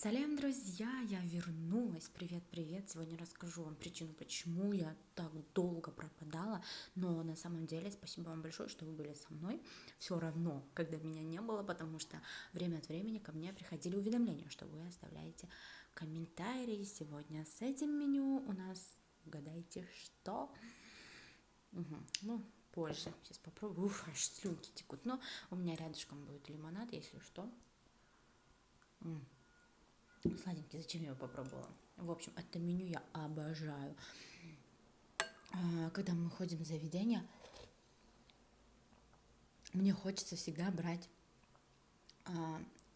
Салям, друзья! Я вернулась. Привет-привет! Сегодня расскажу вам причину, почему я так долго пропадала. Но на самом деле спасибо вам большое, что вы были со мной. Все равно, когда меня не было, потому что время от времени ко мне приходили уведомления, что вы оставляете комментарии. Сегодня с этим меню у нас, угадайте, что? Ну, позже. Сейчас попробую. Аж слюнки текут. Но у меня рядышком будет лимонад, если что. Сладенький, зачем я его попробовала? В общем, это меню я обожаю. Когда мы ходим в заведение, мне хочется всегда брать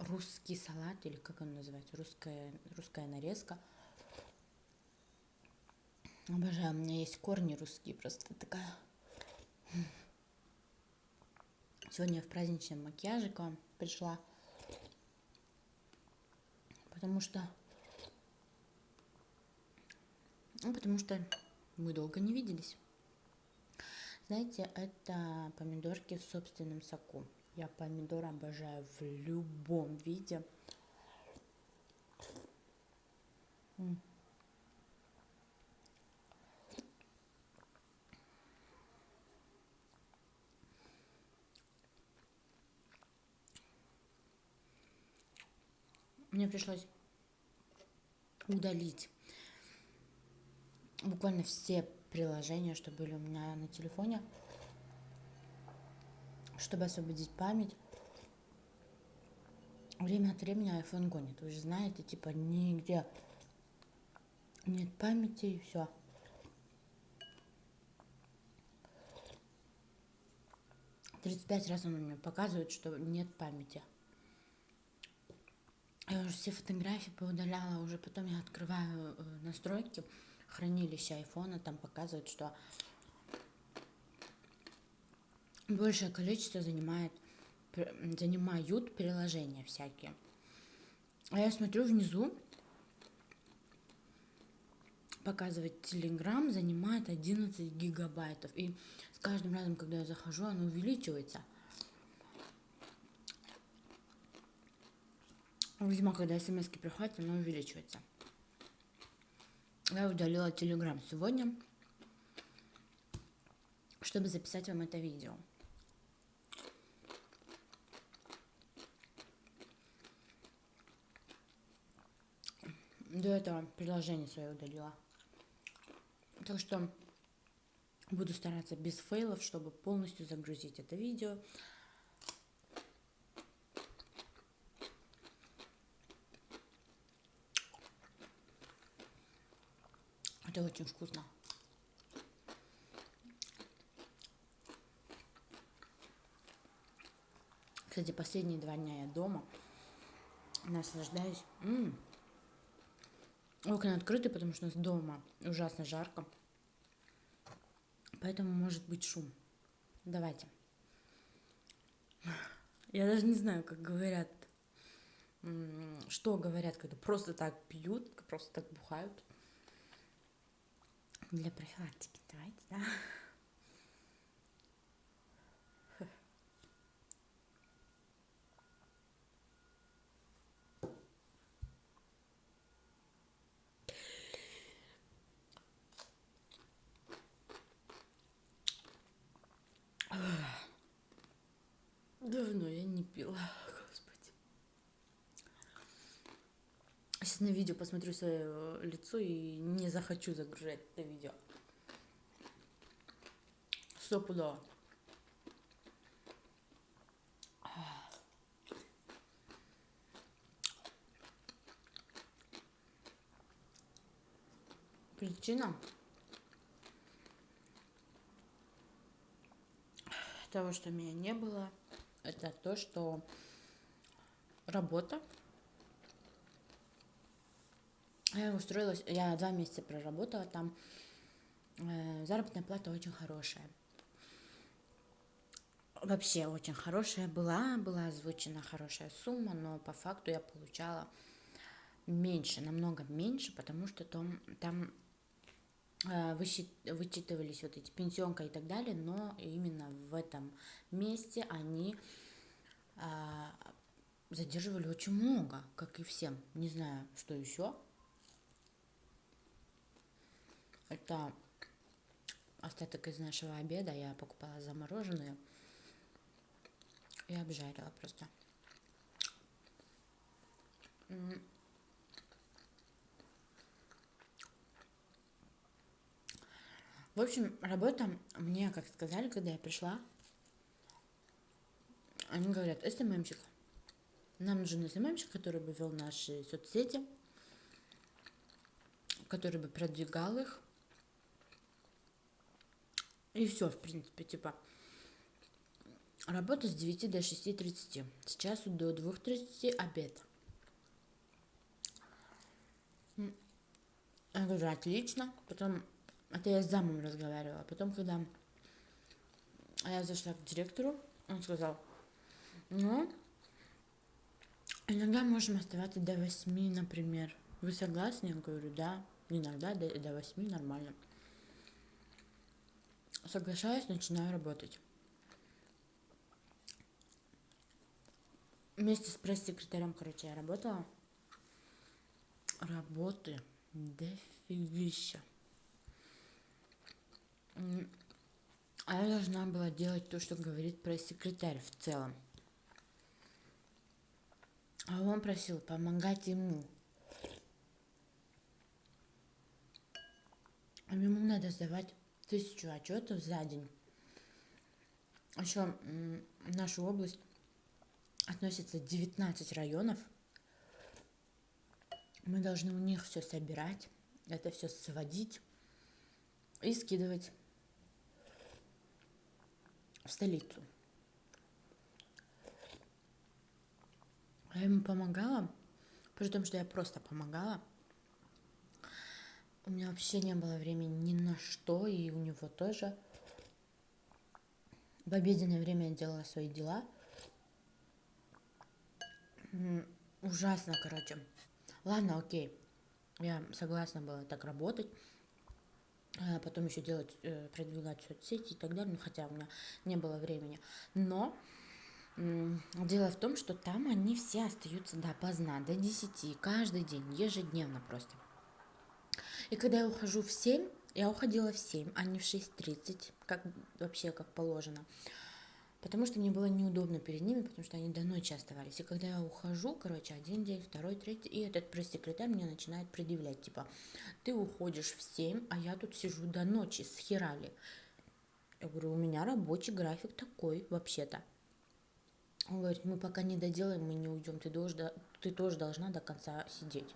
русский салат, или как он называется, русская нарезка. Обожаю, у меня есть корни русские, просто такая. Сегодня я в праздничном макияже к вам пришла, потому что мы долго не виделись. Знаете, это помидорки в собственном соку. Я помидор обожаю в любом виде. Мне пришлось удалить буквально все приложения, что были у меня на телефоне, чтобы освободить память. Время от времени iPhone гонит. Вы же знаете, типа нигде нет памяти и все. 35 раз он мне показывает, что нет памяти. Я уже все фотографии поудаляла, уже потом я открываю настройки хранилища айфона, там показывает, что большее количество занимают приложения всякие. А я смотрю внизу, показывает Telegram, занимает 11 гигабайтов. И с каждым разом, когда я захожу, оно увеличивается. Видимо, когда смс-ки приходят, оно увеличивается. Я удалила Telegram сегодня, чтобы записать вам это видео. До этого приложение свое удалила. Так что буду стараться без фейлов, чтобы полностью загрузить это видео. Это очень вкусно. Кстати, последние 2 дня я дома. Наслаждаюсь. Окна открыты, потому что у нас дома ужасно жарко. Поэтому может быть шум. Давайте. Я даже не знаю, как говорят, что говорят, когда просто так пьют, просто так бухают. Для профилактики давайте, да? Давно я не пила, господи. Сейчас на видео посмотрю свое лицо и не захочу загружать это видео. Стопудово. Причина того, что меня не было, это то, что работа. Я устроилась, я 2 месяца проработала там. Заработная плата очень хорошая. Вообще очень хорошая была озвучена хорошая сумма, но по факту я получала меньше, намного меньше, потому что там вычитывались вот эти пенсионка и так далее, но именно в этом месте они задерживали очень много, как и всем. Не знаю, что еще. Это остаток из нашего обеда. Я покупала замороженные и обжарила просто. В общем, работа мне, как сказали, когда я пришла, они говорят, СММщик. Нам нужен СММщик, который бы вел наши соцсети, который бы продвигал их. И все, в принципе, типа, работа с 9 до 6:30, с часу до 2:30 обед. Я говорю, отлично. Потом, это я с замом разговаривала. Потом, когда я зашла к директору, он сказал, ну, иногда можем оставаться до 8, например. Вы согласны? Я говорю, да. Иногда до 8 нормально. Соглашаюсь, начинаю работать. Вместе с пресс-секретарем, короче, я работала. Работы дофигища. А я должна была делать то, что говорит пресс-секретарь в целом. А он просил помогать ему. А ему надо сдавать 1000 отчетов за день. Еще в нашу область относится 19 районов. Мы должны у них все собирать, это все сводить и скидывать в столицу. Я ему помогала, при том, что я просто помогала. У меня вообще не было времени ни на что, и у него тоже. В обеденное время я делала свои дела. Ужасно, короче. Ладно, окей. Я согласна была так работать. А потом еще делать, продвигать соцсети и так далее. Хотя у меня не было времени. Но дело в том, что там они все остаются допоздна, до 10, каждый день, ежедневно просто. И когда я ухожу в 7, я уходила в 7, а не в 6:30, как вообще как положено. Потому что мне было неудобно перед ними, потому что они до ночи оставались. И когда я ухожу, короче, один день, второй, третий, и этот пресс-секретарь мне начинает предъявлять, типа, ты уходишь в 7, а я тут сижу до ночи, схерали. Я говорю, у меня рабочий график такой, вообще-то. Он говорит, мы пока не доделаем, мы не уйдем, ты тоже должна до конца сидеть.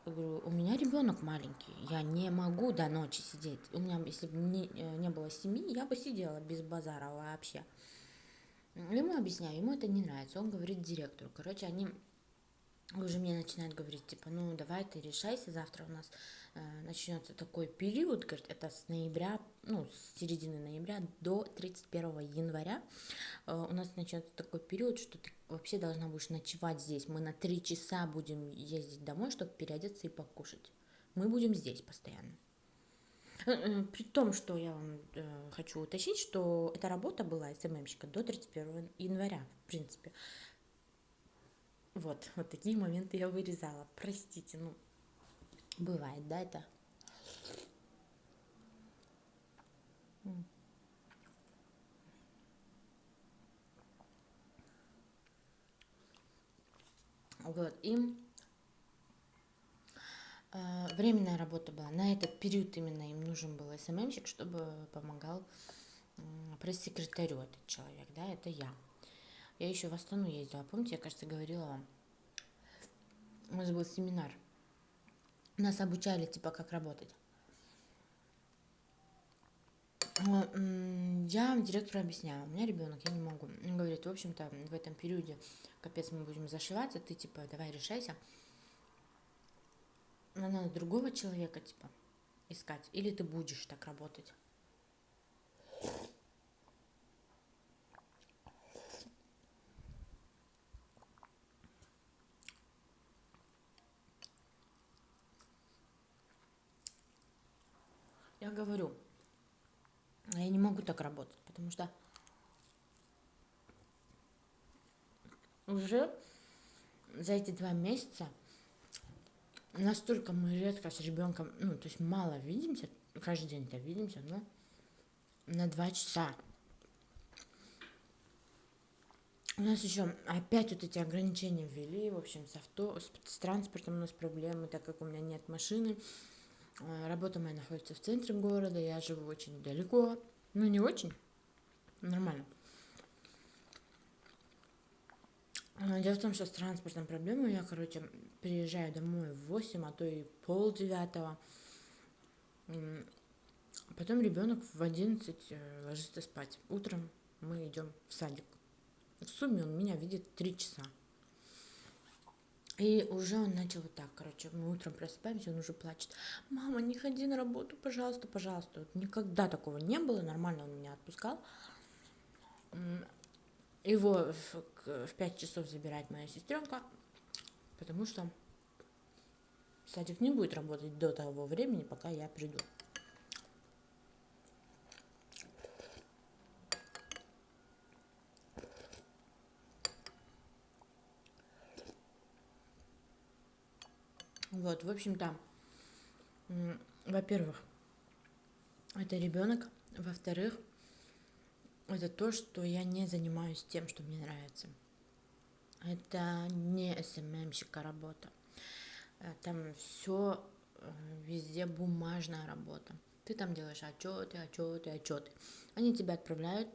Я говорю, у меня ребенок маленький, я не могу до ночи сидеть. У меня, если бы не было семьи, я бы сидела без базара вообще. Ему объясняю, ему это не нравится, он говорит директору. Короче, они уже мне начинают говорить, типа, ну давай ты решайся, завтра у нас начнется такой период, говорит, это с ноября, ну, с середины ноября до 31 января у нас начнется такой период, что ты вообще должна будешь ночевать здесь. Мы на 3 часа будем ездить домой, чтобы переодеться и покушать. Мы будем здесь постоянно. При том, что я вам хочу уточнить, что эта работа была СММщика до 31 января, в принципе. Вот такие моменты я вырезала. Простите, ну, бывает, да, это? Вот, и временная работа была. На этот период именно им нужен был СММщик, чтобы помогал пресс-секретарю этот человек, да, это я. Я еще в Астану ездила, помните, я, кажется, говорила вам, у нас был семинар, нас обучали, типа, как работать. Я директору объясняю, у меня ребенок, я не могу. Он говорит, в общем-то, в этом периоде, капец, мы будем зашиваться, ты, типа, давай решайся. Надо другого человека, типа, искать, или ты будешь так работать. Я говорю, я не могу так работать, потому что уже за эти 2 месяца настолько мы редко с ребенком, ну, то есть мало видимся, каждый день-то видимся, но на 2 часа. У нас еще опять вот эти ограничения ввели, в общем, с транспортом у нас проблемы, так как у меня нет машины. Работа моя находится в центре города, я живу очень далеко, ну не очень, нормально. Дело в том, что с транспортом проблемы, я, приезжаю домой в 8, а то и полдевятого. Потом ребенок в 11 ложится спать. Утром мы идем в садик. В сумме он меня видит 3 часа. И уже он начал вот так, мы утром просыпаемся, он уже плачет. Мама, не ходи на работу, пожалуйста, пожалуйста. Вот никогда такого не было, нормально он меня отпускал. Его в 5 часов забирает моя сестренка, потому что садик не будет работать до того времени, пока я приду. Вот, в общем-то, во-первых, это ребенок, во-вторых, это то, что я не занимаюсь тем, что мне нравится. Это не СММщика работа. Там все везде бумажная работа. Ты там делаешь отчеты. Они тебя отправляют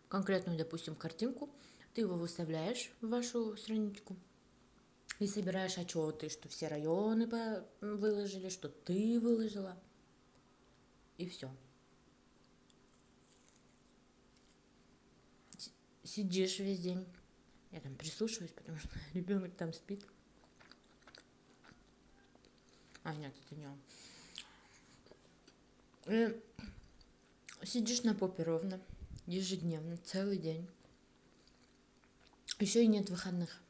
конкретную, допустим, картинку, ты его выставляешь в вашу страничку и собираешь отчеты, что все районы выложили, что ты выложила, и все. Сидишь весь день. Я там прислушиваюсь, потому что ребенок там спит. А, нет, это не он. И сидишь на попе ровно, ежедневно, целый день. Еще и нет выходных.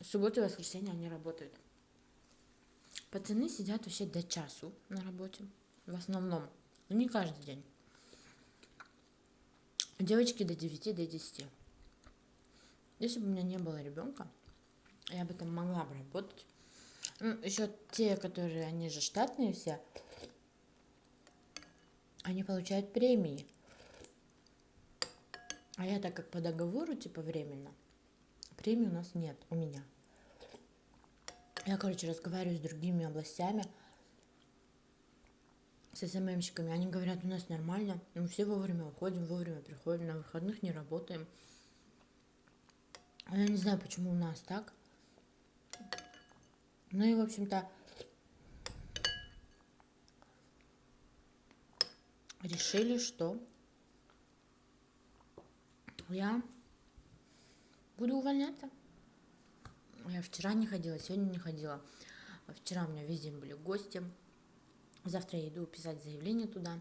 В субботу и воскресенье они работают. Пацаны сидят вообще до часу на работе. В основном. Но не каждый день. Девочки до 9, до 10. Если бы у меня не было ребенка, я бы там могла бы работать. Еще те, которые, они же штатные все, они получают премии. А я так как по договору, временно, премии у нас нет, у меня. Я, разговариваю с другими областями, с СММщиками. Они говорят, у нас нормально, мы все вовремя уходим, вовремя приходим, на выходных не работаем. Я не знаю, почему у нас так. Ну и, в общем-то, решили, что я буду увольняться. Я вчера не ходила, сегодня не ходила. Вчера у меня весь день были гости. Завтра я иду писать заявление туда,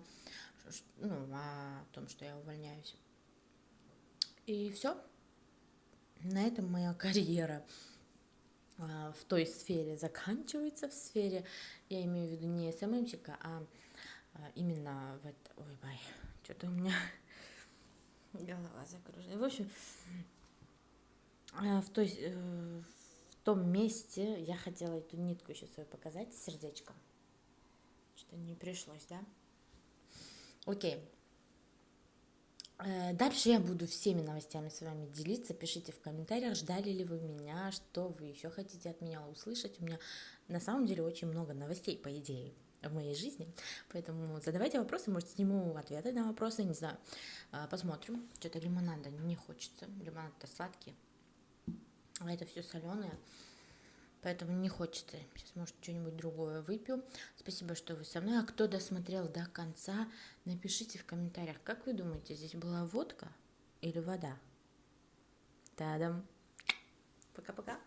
о том, что я увольняюсь. И все. На этом моя карьера в той сфере заканчивается, в сфере, я имею в виду не СММщика, а именно в это... Ой, что-то у меня голова закружена. В общем, в том месте я хотела эту нитку еще свою показать, сердечко. Что не пришлось, да? Окей. Дальше я буду всеми новостями с вами делиться. Пишите в комментариях, ждали ли вы меня, что вы еще хотите от меня услышать. У меня на самом деле очень много новостей, по идее, в моей жизни. Поэтому задавайте вопросы, может, сниму ответы на вопросы, не знаю. Посмотрим. Что-то лимонада не хочется. Лимонад-то сладкий. А это все соленое. Поэтому не хочется. Сейчас, может, что-нибудь другое выпью. Спасибо, что вы со мной. А кто досмотрел до конца, напишите в комментариях, как вы думаете, здесь была водка или вода? Та-дам. Пока-пока.